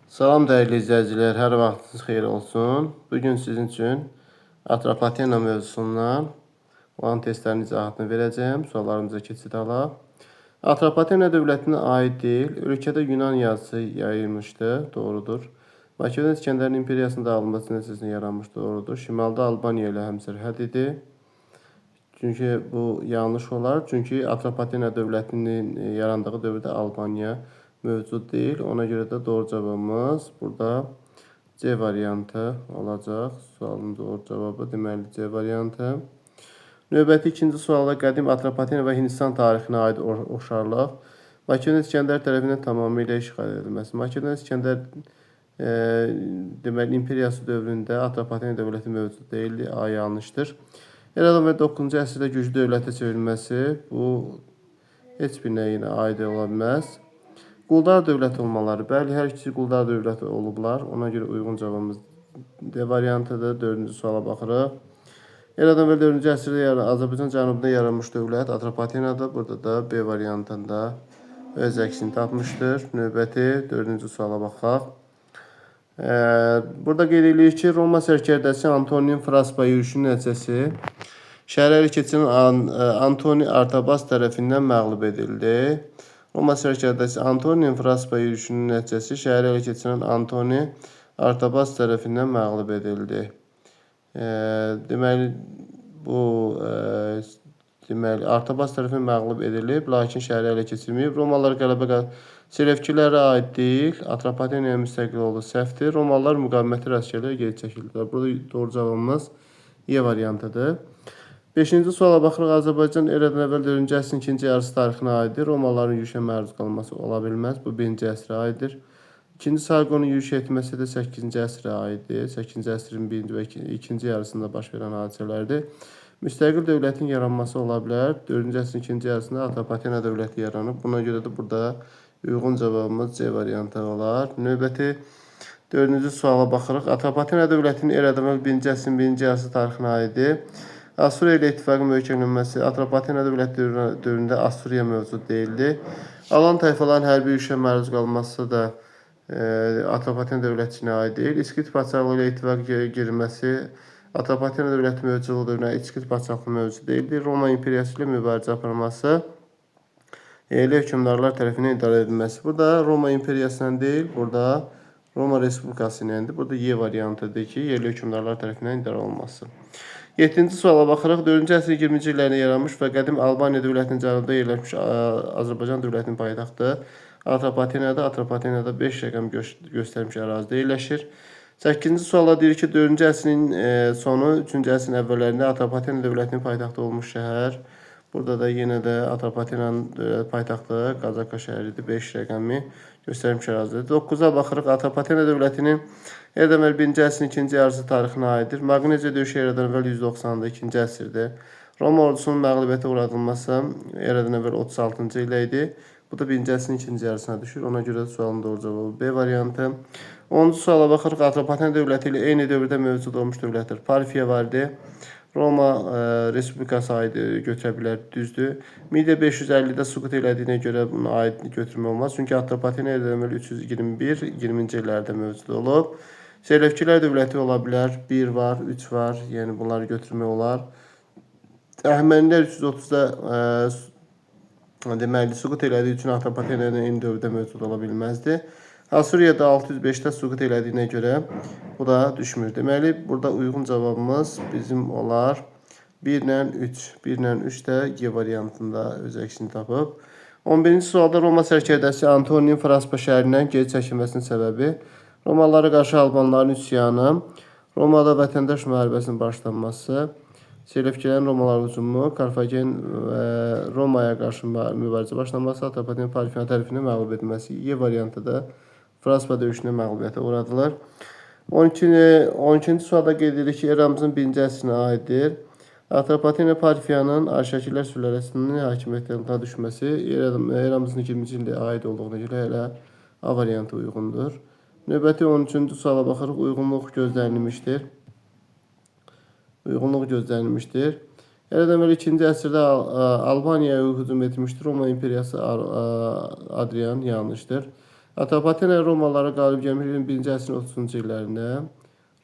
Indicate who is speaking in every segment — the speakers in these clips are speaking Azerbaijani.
Speaker 1: Salam dəyərli izləyicilər, hər vaxtınız xeyir olsun. Bugün sizin üçün Atropatena mövzusundan olan testlərin izahatını verəcəm. Suallarımıza keçid alaq. Atropatena dövlətinə aid deyil, ölkədə Yunan yazısı yayılmışdı, doğrudur. Makedon İskəndərin imperiyasının dağılması nəticəsində yaranmış, doğrudur. Şimalda Albaniya ilə həmsərhəd idi. Çünki bu yanlış olar. Çünki Atropatena dövlətinin yarandığı dövrdə Albaniya mövcud deyil. Ona görə də doğru cavabımız burada C variantı olacaq. Sualın doğru cavabı deməli C variantı. Növbəti ikinci sualda qədim Atropatena və Hindistan tarixinə aid oxşarlıq Makedon İskəndər tərəfindən tamamilə işğal edilməsi. Makedon İskəndər deməli imperiyası dövründə Atropatena dövləti mövcud deyildi. A yanlışdır. Eradan və 9-cu əsrdə güclü dövlətə çevrilməsi bu heç bir nəyinə aid ola bilməz. Quldar dövlət olmaları. Bəli, hər ikisi quldar dövlət olublar. Ona görə uyğun cavabımız D variantıdır. 4-cü suala baxırıq. Eradan və 4-cü əsrdə Azərbaycan cənubunda yaranmış dövlət Atropatenadır. Burada da B variantında öz əksini tapmışdır. Növbəti 4-cü suala baxaq. Burada qeyd edilir ki, Roma sərkərdəsi Antonin Fraspa yürüşünün nəticəsi şəhərə ələ keçirən Antoni Artabas tərəfindən məğlub edildi. Roma sərkərdəsi Antonin Fraspa yürüşünün nəticəsi şəhərə ələ keçirən Antoni Artabas tərəfindən məğlub edildi. Deməli, bu Artabas tərəfindən məğlub edilib, lakin şəhərə ələ keçirməyib. Romalılar qələbə Selevkilərə aid deyil, Atropatenaya müstəqil oldu, səhvdir. Romalılar müqaviməti əsgərlər geri çəkildilər. Burada doğru cavabımız E variantıdır. 5-ci suala baxırıq. Azərbaycan eradan əvvəl 4-cü əsrin ikinci yarısı tarixinə aiddir. Romalıların yürüşə məruz qalması ola bilməz. Bu 1-ci əsrə aiddir. İkinci Sarqonun yürüş etməsi də 8-ci əsrə aiddir. 8-ci əsrin 1-ci və 2-ci yarısında baş verən hadisələrdir. Müstəqil dövlətin yaranması ola bilər. 4-cü əsrin ikinci yarısında Atropatena dövləti yaranıb. Buna görə də burada uyğun cavabımız C variantı olar. Növbəti 4-cü suala baxırıq. Atropatena dövlətinin eradan əvvəl 1-ci əsrin 1-ci yarısı tarixinə aiddir. Assuriya ilə ittifaqın möhkəmlənməsi Atropatena dövləti dövründə Assuriya mövcud deyildi. Alan tayfaların hərbi yürüşə məruz qalması da Atropatena dövlətinə aid deyil. İskit padşahlığı ilə ittifaqa girilməsi Atropatena dövləti mövcud dövründə İskit padşahlığı mövcud deyildi. Roma imperiyası ilə mübarizə aparılması yerli hökmdarlar tərəfindən idarə edilməsi. Burada Roma imperiyasından deyil, burada Roma Respublikası iləndir. Burada Y variantıdır ki, yerli hökmdarlar tərəfindən idarə olunması. 7-ci suala baxırıq. 4-cü əsrin 20-ci illərində yaranmış və qədim Albaniya dövlətinin cənubunda yerləşmiş Azərbaycan dövlətinin paytaxtı Atropatenada. Atropatenada 5 rəqəm göstərmiş ərazidə yerləşir. 8-ci suala deyir ki, 4-cü əsrin sonu, 3-cü əsrin əvvəllərində Atropatena dövlətinin paytaxtı olmuş şəhər. Burada da yenə də Atropatenanın paytaxtı Qazaka şəhəridir. 5 rəqəmi göstərmiş ərazidir. 9-a baxırıq. Atropatena dövlətinin eradan əvvəl 1-ci əsrin ikinci yarısı tarixinə aiddir. Maqnezya döyüşü eradan əvvəl 190-da, 2-ci əsrdə. Roma ordusunun məğlubiyyətə uğradılması eradan əvvəl 36-cı ilə idi. Bu da 1-ci əsrin ikinci yarısına düşür. Ona görə də sualın doğru cavabı B variantı. 10-cu suala baxırıq. Atropatena dövləti ilə eyni dövrdə mövcud olmuş dövlətdir. Parfiya var idi. Roma Respublikası aid götürə bilər, düzdür. Midia 550-də süqut elədiyinə görə buna aid götürmə olmaz. Çünki Atropatena eradan əvvəl 321-20-ci illərdə mövcud olub. Selevkilər dövləti ola bilər. 1 var, 3 var. Yəni bunları götürmək olar. Əhəmənilər 330-da deməli süqut elədiyi üçün Atropatena eyni dövrdə mövcud ola bilməzdi. Assuriyada 605-də süqut elədiyinə görə bu da düşmür. Deməli, burada uyğun cavabımız bizim olar 1 ilə 3. 1 ilə 3 də G variantında öz əksini tapıb. 11-ci sualda Roma sərkərdəsi Antonin Fraspa şəhərindən geri çəkilməsinin səbəbi Romalılara qarşı Albanların üsyanı, Romada vətəndaş müharibəsinin başlanması, Selevkilərin Romalara hücumu, Karfagen və Romaya qarşı mübarizə başlanması, Atropatena Parfiya tərəfindən məğlub edilməsi. Y variantı da Fraspa döyüşündə məğlubiyyətə uğradılar. 12-ci sualda qeyd edilir ki, eramızın 1-ci əsrinə aiddir. Atropatena Parfiyanın Arşakilər sülaləsinin hakimiyyətə düşməsi eramızın 20-ci ildə aid olduğuna görə elə A variantı uyğundur. Növbəti 13-cü suala baxırıq. Uyğunluq gözlənilmişdir. Eradan əvvəl 2-ci əsrdə Albaniyaya hücum etmişdir. Roma imperiyası Adrian yanlışdır. Atropatena Romalılara qalib gəlmiş 21-ci əsrin 30-cu illərində.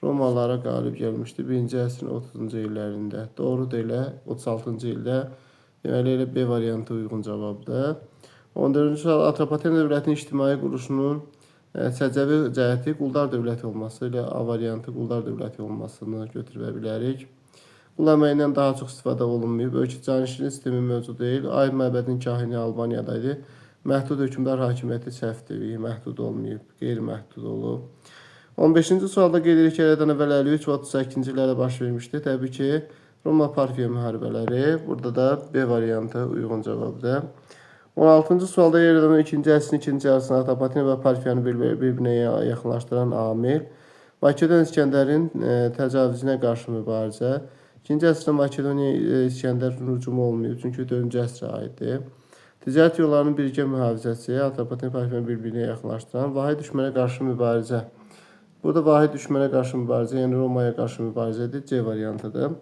Speaker 1: Romalılara qalib gəlmişdi 1-ci əsrin 30-cu illərində. Doğrudur, elə 36-cı ildə. Deməli, elə B variantı uyğun cavabdır. 14-cü sual Atropatena dövlətinin ictimai quruluşunun səciyyəvi cəhəti quldar dövləti olması ilə A variantı quldar dövləti olmasını götürə bilərik. Qul əməyindən daha çox istifadə olunmayıb. Ölkə canişinlik sistemi mövcud deyil. Ay məbədin kahini Albaniyadaydı. Məhdud hökmdar hakimiyyəti səhvdir, məhdud olmayıb, qeyri-məhdud olub. 15-ci sualda qeyd edirik ki, eradan əvvəl 53 və 38-ci illərdə baş vermişdi. Təbii ki, Roma-Parfiya müharibələri. Burada da B variantı uyğun cavabdır. 16-cı sualda eradan 2-ci əsrin 2-ci yarısında Atropatena və Parfiyanı bir-birinə yaxınlaşdıran amil. Makedon İskəndərin təcavüzünə qarşı mübarizə. 2-ci əsrdə Makedoniya İskəndər hücumu olmayıb, çünki 4-cü əsrə aiddir. Ticarət yollarının birgə mühafizəsi, Atropatena Parfiyanı bir-birinə yaxınlaşdıran, vahid düşmənə qarşı mübarizə. Burada vahid düşmənə qarşı mübarizə, yəni Romaya qarşı mübarizədir, C variantıdır.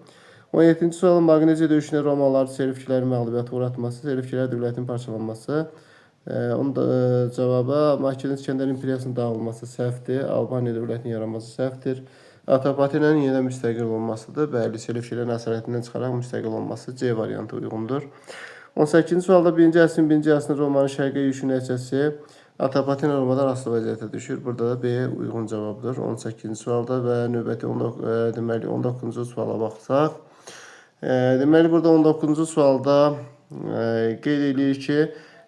Speaker 1: 17-ci sualın Maqneziya döyüşündə Romalılar Selevkilərin məğlubiyyətə uğratması, Selevkilər dövlətinin parçalanması. Onun da cavabı Makedon İskəndər imperiyasının dağılması səhvdir, Albaniya dövlətinin yaranması səhvdir. Atropatenanın yenidən müstəqil olmasıdır. Bəli, Selevkilərin əsarətindən çıxaraq müstəqil olması C variantı uyğundur. 18-ci sualda 1-ci əsrin 1-ci əsrin Romanın şərqə yürüşü nəticəsi Atropatena Romadan asılı vəziyyətə düşür. Burada da B uyğun cavabdır 18-ci sualda və növbəti 19-cu suala baxsaq. Deməli, burada 19-cu sualda qeyd edilir ki,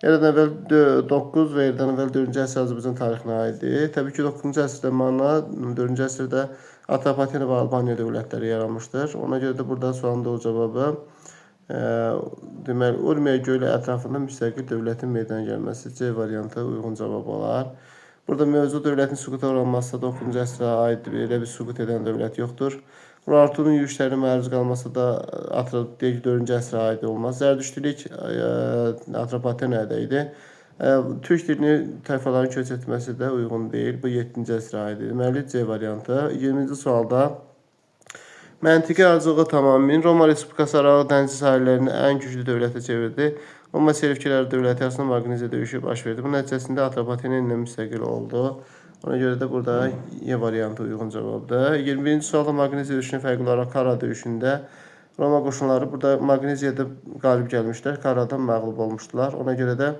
Speaker 1: eradan əvvəl 9 və eradan əvvəl 4-cü əsr Azərbaycan tarixinə aiddir. Təbii ki, 9-cu əsrdə Manna, 4-cü əsrdə Atropatena və Albaniya dövlətləri yaranmışdır. Ona görə də burada sualın doğru cavabı deməli, Urmiya gölü ətrafında müstəqil dövlətin meydana gəlməsi C variantı uyğun cavab olar. Burada mövcud dövlətin süquta uğranması da 9-cu əsrə aid elə bir süqut edən dövlət yoxdur. Urartunun yürüşlərinə məruz qalması da 4-cü əsrə aid olmaz. Zərdüştülük Atropatenada idi. Türk dilini tayfaların köç etməsi də uyğun deyil. Bu 7-ci əsrə aid. Deməli, C variantı. 20-ci sualda məntiqi arzuğu tamamilə Roma Respublikası Aralı dənizçi sahillərini ən güclü dövlətə çevirdi. Roma Selevkiləri dövləti arasında Maqneziya döyüşü baş verdi. Bu nəticəsində Atropatena ilə müstəqil oldu. Ona görə də burada E variantı uyğun cavabdır. 21-ci sualda Maqneziya döyüşünün fərqli olaraq Kara döyüşündə Roma qoşunları burada Maqneziyada qalib gəlmişlər, Karadan məğlub olmuşdular. Ona görə də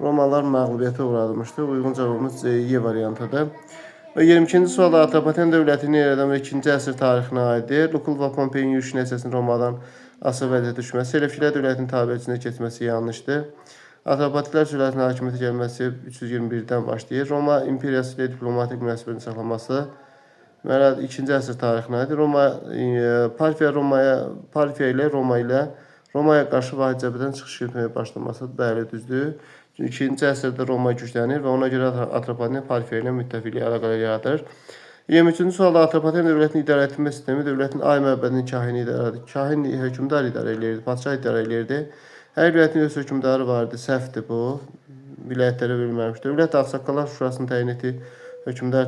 Speaker 1: Romalılar məğlubiyyətə uğradılmışdı. Uyğun cavabımız E variantıdır. Və 22-ci sualda Atropatena dövlətinin eradan 2-ci əsr tarixinə aiddir. Lukul və Pompeyin yürüşü nəticəsində Romadan asılı vəziyyətə düşməsi, Selevkilər dövlətinin tabiəçisinə keçməsi yanlışdır. Atropatilər sürətinin hakimiyyətə gəlməsi 321-dən başlayır. Roma imperiyası ilə diplomatik münasibətin saxlanması 2-ci əsr tarixinə aiddir. Parfiya ilə Romaya qarşı vahid cəbhədən çıxış etməyə başlaması bəli düzdür. 2-ci əsrdə Roma güclənir və ona görə Atropatena Parfiya ilə müttəfiqlik əlaqələri yaradır. 23-cü sualda Atropatena dövlətinin idarə etmə sistemi dövlətin ay məbədinin kahini idarədir. Kahin hökmdar idarə edirdi, padşah idarə edirdi. Hər vilayətin öz hökmdarı vardı, səhvdir bu. Vilayətlərə bölünməmiş. Dövlət Ağsaqqallar Şurasının təyin etdiyi hökmdar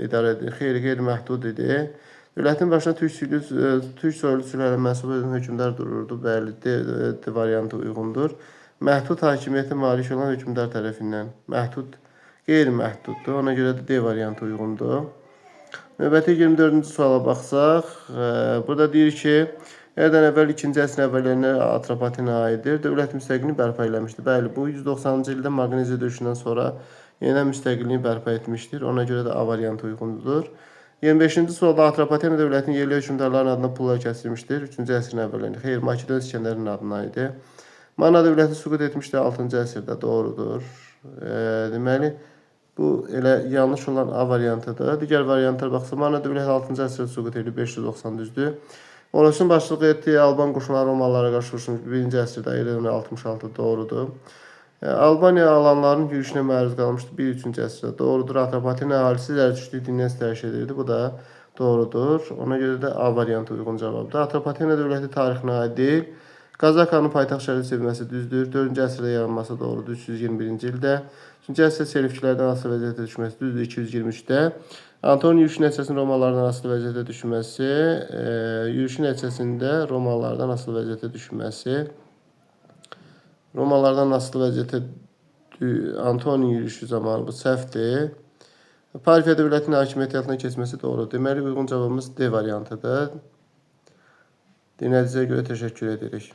Speaker 1: idarə edir. Qeyri-məhdud idi. Dövlətin başına türk soylu sülalə mənsub edən hökmdar dururdu. Bəli, D variantı uyğundur. Məhdud hakimiyyətə malik olan hökmdar tərəfindən. Məhdud qeyri-məhduddur. Ona görə də D variantı uyğundur. Növbəti 24-cü suala baxsaq, burada deyir ki, eradan əvvəl 2-ci əsrin əvvəllərinə Atropatena aiddir. Dövlət müstəqilliyi bərpa eləmişdir. Bəli, bu 190-cı ildə Maqneziya döyüşündən sonra yenidən müstəqilliyi bərpa etmişdir. Ona görə də A variantı uyğundur. 25-ci sualda Atropatena dövlətinin yerli hökmdarların adına pullar kəsilmişdir. 3-cü əsrin əvvəllərində. Xeyr, Makedon İskəndərin adına idi. Manna dövləti süqut etmişdir 6-cı əsrdə, doğrudur. Deməli, bu elə yanlış olan A variantıdır. Digər variantlar baxsa, Manna dövləti 6-cı əsrdə süqut edilib, 590 düzdür. Orasının başçılıq etdiyi Alban qoşunları Romalılara qarşı vuruşmuş 1-ci əsrdə, 66 doğrudur. Albaniya alanların yürüşünə məruz qalmışdı 1-3-cü əsrdə, doğrudur. Atropatena əhalisi zərdüştlük dindən istəyiş edirdi, bu da doğrudur. Ona görə də A variantı uyğun cavabdır. Atropatena dövləti tarixinə aid deyil. Qazakanın paytaxt şəhəri seçilməsi düzdür. 4-cü əsrdə yaranması doğrudur 321-ci ildə. 3-cü əsrdə Selevkilərdən asılı vəziyyətə düşməsi düzdür 223-də. Antoni yürüşü nəticəsində Romalılardan asılı vəziyyətə düşməsi, yürüşü nəticəsində Romalılardan asılı vəziyyətə düşməsi, Romalılardan asılı vəziyyətə Antoni yürüyüşü zamanı bu səhvdir. Parfiya dövlətinin hakimiyyət altına keçməsi doğrudur. Deməli, uyğun cavabımız D variantıdır. Dinlədiyinizə görə təşəkkür edirik.